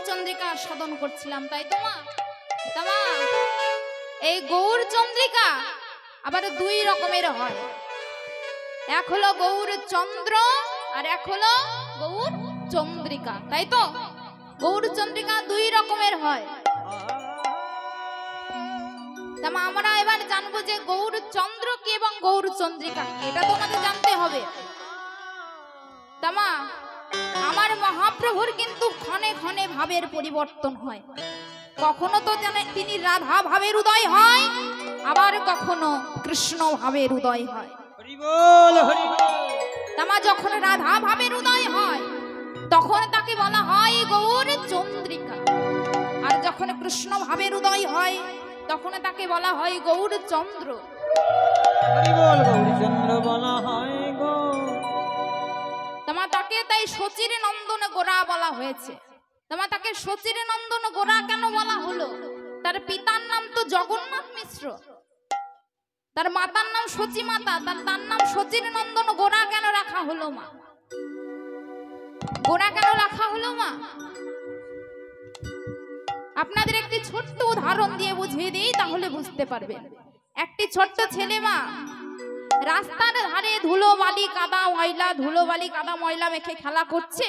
চন্দ্রিকা সাধন করছিলাম, তাই তো মা? মা এই গৌর চন্দ্রিকা আবার দুই রকমের হয়, এক হলো গৌর চন্দ্র আর এক হলো গৌর চন্দ্রিকা, তাই তো? গৌর চন্দ্রিকা দুই রকমের হয়। আমরা এবার জানবো যে গৌর চন্দ্র কি এবং গৌর চন্দ্রিকা কি, এটা তো আমাদের জানতে হবে। তামা আমার মহাপ্রভুর কিন্তু ক্ষণে ক্ষণে ভাবের পরিবর্তন হয়, কখনো তো জানে তিনি রাধা ভাবের উদয় হয়, আবার কখনো কৃষ্ণ ভাবের উদয় হয়। হরি বল হরি বল। তামা যখন রাধা ভাবের উদয় হয় তখন তাকে বলা হয় গৌর চন্দ্রিকা, আর যখন কৃষ্ণ ভাবের উদয় হয় তখন তাকে বলা হয় গৌর চন্দ্র। হরি বল, গৌরী চন্দ্র বলা হয় গো। তামা তাকে তাই সচির নন্দন গোরা বলা হয়েছে। তামা তাকে সচির নন্দন গোরা কেন বলা হলো? তার পিতার নাম তো জগন্নাথ মিশ্র, তার মাতার নাম সচি মাতা, তার নাম সচির নন্দন গোরা কেন রাখা হলো মা? গোরা কেন রাখা হলো মা? আপনাদের একটি ছোট্ট উদাহরণ দিয়ে বুঝিয়ে দিই, তাহলে বুঝতে পারবেন। একটি ছোট্ট ছেলে মা রাস্তার ধারে ধুলো বালি কাদা ময়লা, ধুলো বালি কাদা ময়লা মেখে খেলা করছে,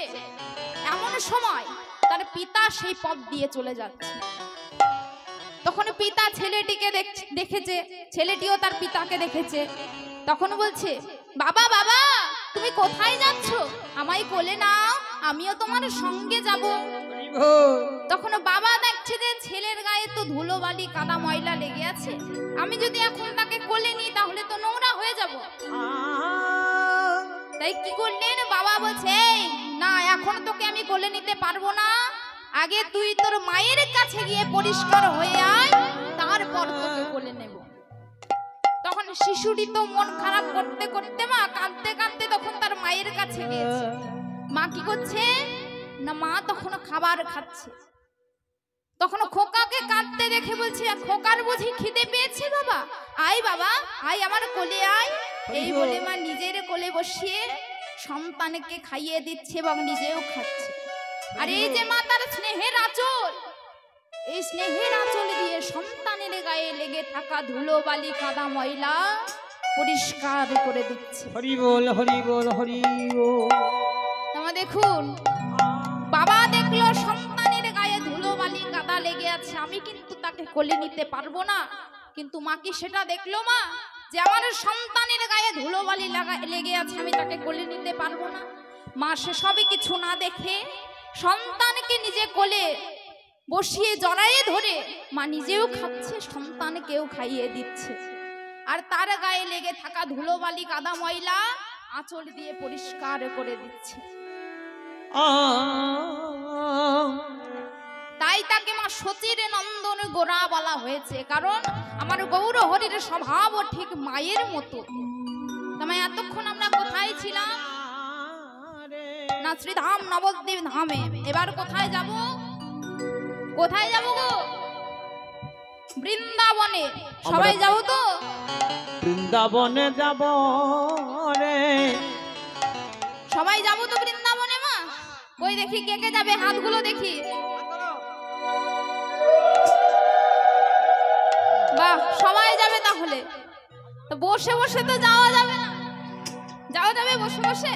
এমন সময় তার পিতা সেই পথ দিয়ে চলে যাচ্ছে। তখন পিতা ছেলেটিকে দেখেছে, ছেলেটিও তার পিতাকে দেখেছে, তখন বলছে, বাবা বাবা তুমি কোথায় যাচ্ছ? আমায় কোলে নাও, আমিও তোমার সঙ্গে যাব। তখন বাবা দেখছে যে ছেলের গায়ে তো ধুলো বালি কাদা ময়লা লেগে আছে, আমি যদি এখন তাকে কোলে নিই তাহলে তো নোংরা হয়ে যাব। তাই কি করলেন? বাবা বলছে, না এখন তোকে আমি কোলে নিতে পারবো না, আগে তুই তোর মায়ের কাছে গিয়ে পরিষ্কার হয়ে আয়, তারপর তোকে কোলে নেব। তখন শিশুটি তো মন খারাপ করতে করতে মা কাঁদতে কাঁদতে তখন তার মায়ের কাছে গিয়েছে। মা কি করছে না, মা তখন খাবার খাচ্ছে। তখন খোকাকে কাঁদতে দেখে বলছে, খোকার বুঝি খিদে পেয়েছে বাবা, আয় বাবা আয় আমার কোলে আয়। এই বলে মা নিজের কোলে বসিয়ে সন্তানকে খাইয়ে দিচ্ছে এবং নিজেও খাচ্ছে। আর এই যে মা তার স্নেহের আঁচল, এই স্নেহের আঁচল দিয়ে সন্তানের গায়ে লেগে থাকা ধুলো বালি কাদা ময়লা পরিষ্কার করে দিচ্ছে। হরি বল হরি বল হরি বল। তোমরা দেখুন, বাবা দেখলো সন্তানের গায়ে ধুলো বালি কাদা লেগে আছে, আমি কিন্তু তাকে কোলে নিতে পারবো না, কিন্তু মা কি সেটা দেখলো মা যে আমার সন্তানের গায়ে ধুলো বালি লেগে আছে, আমি তাকে কোলে নিতে পারবো না? মা সেসবই কিছু না দেখে সন্তানকে নিজে কোলে বসিয়ে জড়ায়ে ধরে মা নিজেও খাচ্ছে, সন্তানকেও খাইয়ে দিচ্ছে, আর তার গায়ে লেগে থাকা ধুলো বালি কাদা ময়লা আঁচল দিয়ে পরিষ্কার করে দিচ্ছে। তাই তাকে মা সচির নন্দন গোরা বলা হয়েছে, কারণ আমার গৌর হরির স্বভাবও ঠিক মায়ের মতো। তাই এতক্ষণ আমরা কোথায় ছিলাম না? শ্রীধাম নবদ্বীপ ধামে। এবার কোথায় যাব? কোথায় যাব গো? বৃন্দাবনে। সবাই যাব তো? বৃন্দাবনে যাব রে। সবাই যাব তো বৃন্দাবনে মা? কই দেখি কে কে যাবে, হাতগুলো দেখি। বাহ, সবাই যাবে তাহলে। তো বসে বসে তো যাওয়া যাবে না, যাওয়া যাবে বসে বসে?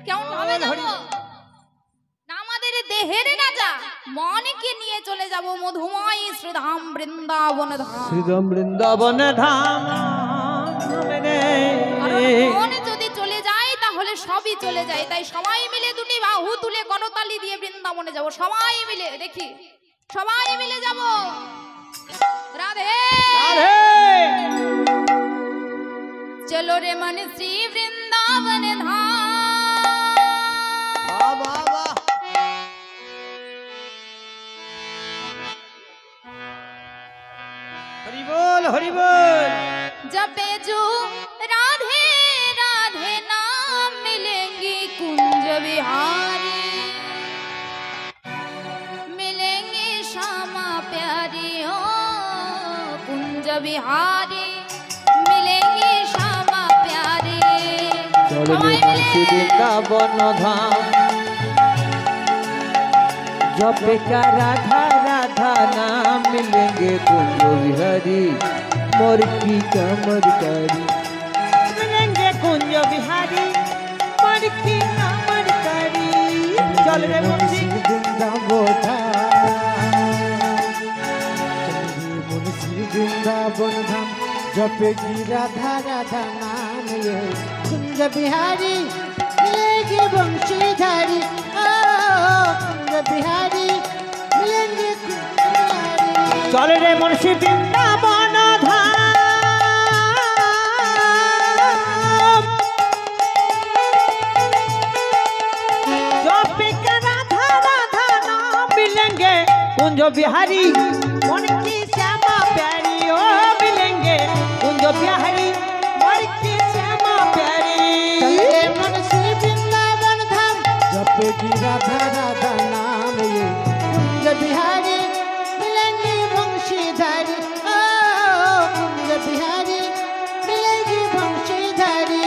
কেমন ভাবে যাব? আমাদের দেহের রাজা মনকে নিয়ে চলে যাব মধুময় শ্রীধাম বৃন্দাবন ধাম। শ্রীধাম বৃন্দাবন ধাম। মন যদি চলে যায় তাহলে সবই চলে যায়। তাই সবাই মিলে দুটি বাহু তুলে করতালি দিয়ে বৃন্দাবনে যাব, সবাই মিলে। দেখি সবাই মিলে যাব। রাধে রাধে। চলো রে মন শ্রী বৃন্দাবন ধাম। हरि बोल हरि बोल। जपे जो राधे राधे नाम मिलेंगे कुंज बिहारी, मिलेंगे श्यामा प्यारी हो कुंज बिहारी, मिलेंगे श्यामा प्यारी। बृंदावन धाम जब का राधा राधा नाम मिलेंगे कुंज बिहारी मोर की चमत्कारी मिलेंगे कुंज बिहारी मोर की चमत्कारी चल रे मुंशी वृंदावन धाम जपेगी राधा राधा नाम ये कुंज बिहारी मिलेगी बंशीधारी कुंज बिहारी मिलेंगे कुंज बिहारी चल रे मुंशी वृंदावन धाम जपेगी राधा राधा नाम मिलेंगे कुंज बिहारी मन की श्यामा प्यारी ओ मिलेंगे कुंज बिहारी मन की श्यामा प्यारी चले मुंशी वृंदावन धाम जपेगी राधा राधा नाम ये कुंज बिहारी मिलेंगे वंशीधारी ओ कुंज बिहारी मिलेगी वंशीधारी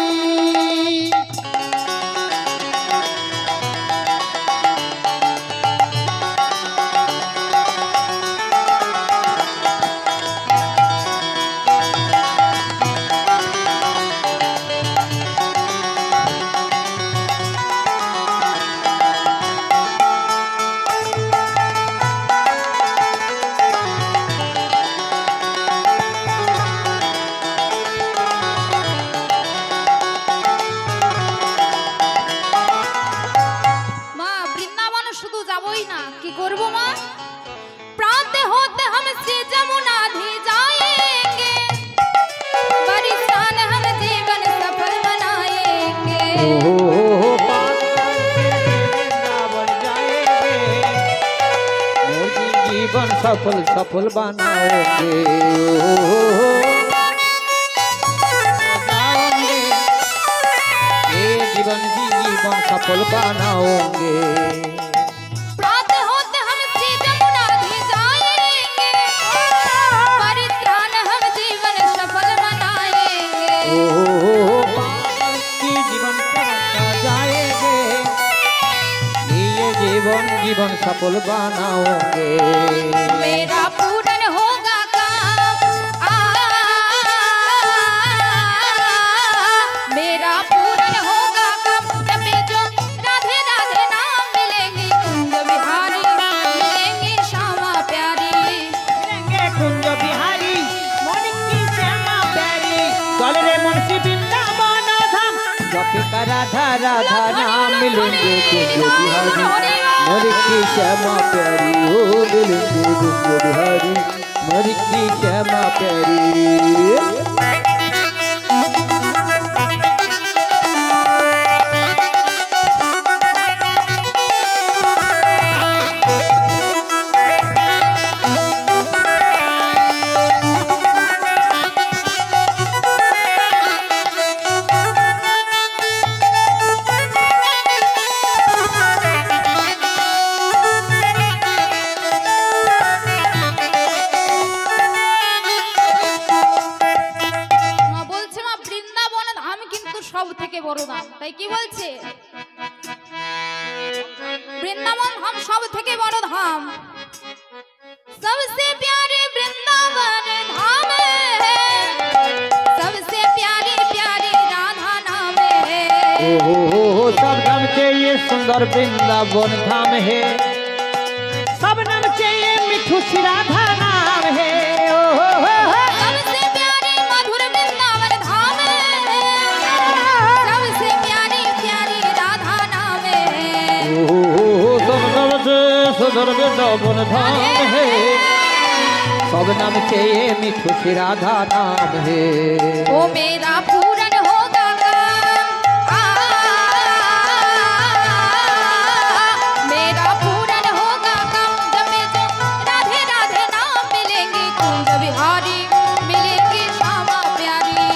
মা বৃন্দাবন শুধু যাবই না কি করব মা प्राते होते हम श्री जमुना धी जाएंगे बरिसान हम जीवन सफल बनाएंगे जीवन सफल सफल बनाओगे ये जीवन जीवन सफल बनाओगे प्राते होते हम श्री जमुना धी जाएंगे परित्राण हम जीवन सफल बनाएंगे की जीवन जाएंगे ये जीवन जीवन सफल बनाओगे मेरा पूरन होगा काम मेरा पूरन होगा काम जब जो राधे राधे नाम मिलेंगे कुंज बिहारी मिलेंगे श्यामा प्यारी मिलेंगे कुंज बिहारी मन की श्यामा प्यारी चल रे मुंशी वृंदावन धाम जप का राधा राधा नाम मिलेंगे कुंज बिहारी मन की श्यामा प्यारी हो मिलेंगे कुंज बिहारी मन की श्यामा प्यारी মা বলছে মা বৃন্দাবন ধাম কিন্তু সব থেকে বড় ধাম তাই কি বলছে বৃন্দাবন ধাম সব থেকে বড় ধাম सबसे प्यारे वृंदावन धाम है सबसे प्यारी प्यारी राधा नाम है सब नाम चाहिए सुंदर वृंदावन धाम है सब नाम चाहिए मिठू सी राधा नाम है सबसे प्यारी मधुर वृंदावन धाम है सबसे प्यारी प्यारी राधा नाम है सब नाम से सुंदर वृंदावन धाम है सब नाम चाहिए मिठू सी राधा नाम है ओ मेरा पूरन होगा मेरा पूरन होगा काम जब जो राधे राधे नाम मिलेंगे कुंज बिहारी मिलेंगी श्यामा प्यारी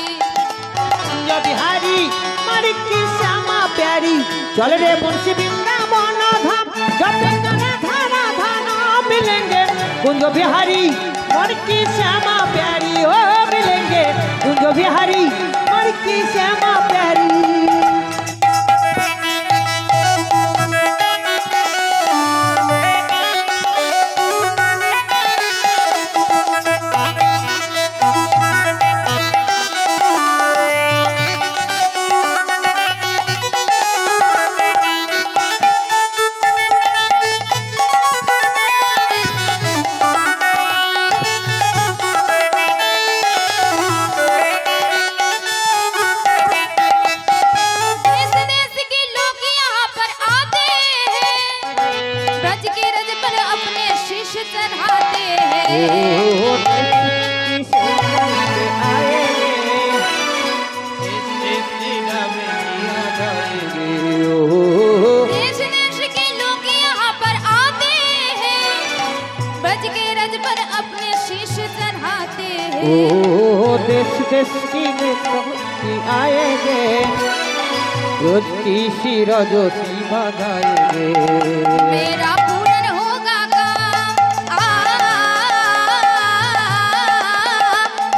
कुंज बिहारी मन की श्यामा प्यारी चल रे मुंशी वृंदावन धाम जब राधा राधा नाम मिलेंगे कुंज बिहारी मन की श्यामा प्यारी ओ मिलेंगे कुंज बिहारी मन की श्यामा प्यारी चढ़ाते ओ हैं। देश की सेवा पे आएंगे, देश की नाम किया जाएंगे। ओ देश देश के लोग यहाँ पर आते हैं, ब्रज के रज पर अपने शीश चढ़ाते हैं। ओ देश देश की नेता आएंगे, रोज की शिरोजोशी बजाएंगे। मेरा पूर्ण होगा काम,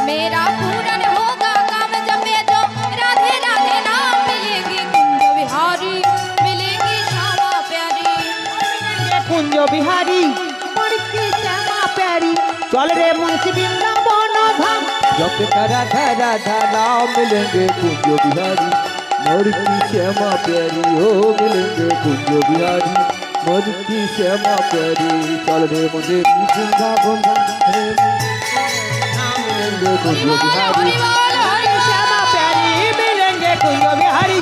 मेरा पूर्ण होगा काम, जब ये जो राधे राधे नाम मिलेगी कुंज बिहारी, मिलेगी श्यामा प्यारी। कुंज बिहारी मन की श्यामा प्यारी, चल रे मुंशी वृंदावन धाम, जब राधा राधा नाम मिलेंगे कुंज बिहारी, मोर की श्यामा प्यारी हो मिलेंगे कुंज बिहारी, मोर की श्यामा प्यारी। चल रे मुझे वृंदावन धाम मिलेंगे कुंज बिहारी, हरि बोल, हरि बोल। श्यामा प्यारी मिलेंगे कुंज बिहारी।